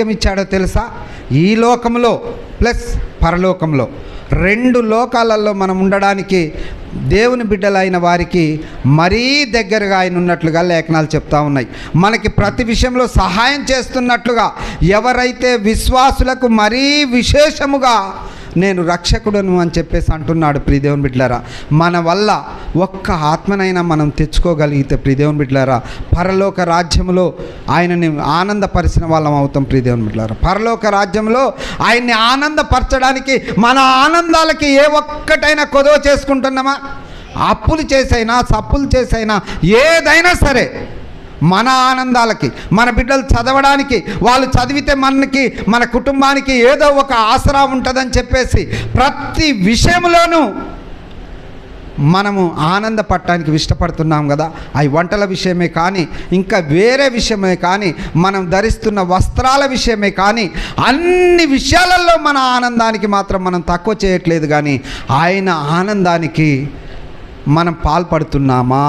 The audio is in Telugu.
ఇచ్చాడో తెలుసా? ఈ లోకంలో ప్లస్ పరలోకంలో, రెండు లోకాలలో మనం ఉండడానికి దేవుని బిడ్డలైన వారికి మరీ దగ్గరగా ఆయన ఉన్నట్లుగా లేఖనాలు చెప్తా ఉన్నాయి. మనకి ప్రతి విషయంలో సహాయం చేస్తున్నట్లుగా, ఎవరైతే విశ్వాసులకు మరీ విశేషముగా నేను రక్షకుడను అని చెప్పేసి అంటున్నాడు. ప్రియదేవుని బిడ్డలారా, మన వల్ల ఒక్క ఆత్మనైనా మనం తెచ్చుకోగలిగితే ప్రియదేవుని బిడ్డలారా, పరలోక రాజ్యంలో ఆయనని ఆనందపరిచిన వాళ్ళం అవుతాం. ప్రియదేవుని బిడ్డలారా, పరలోక రాజ్యంలో ఆయన్ని ఆనందపరచడానికి మన ఆనందాలకి ఏ ఒక్కటైనా కొదవ చేసుకుంటున్నామా? అప్పులు చేసైనా సప్పులు చేసైనా ఏదైనా సరే మన ఆనందాలకి, మన బిడ్డలు చదవడానికి, వాళ్ళు చదివితే మనకి మన కుటుంబానికి ఏదో ఒక ఆసరా ఉంటుందని చెప్పేసి ప్రతి విషయంలోనూ మనము ఆనందపడటానికి ఇష్టపడుతున్నాం కదా. అవి వంటల విషయమే కానీ, ఇంకా వేరే విషయమే కానీ, మనం ధరిస్తున్న వస్త్రాల విషయమే కానీ, అన్ని విషయాలలో మన ఆనందానికి మాత్రం మనం తక్కువ చేయట్లేదు. కానీ ఆయన ఆనందానికి మనం పాల్పడుతున్నామా?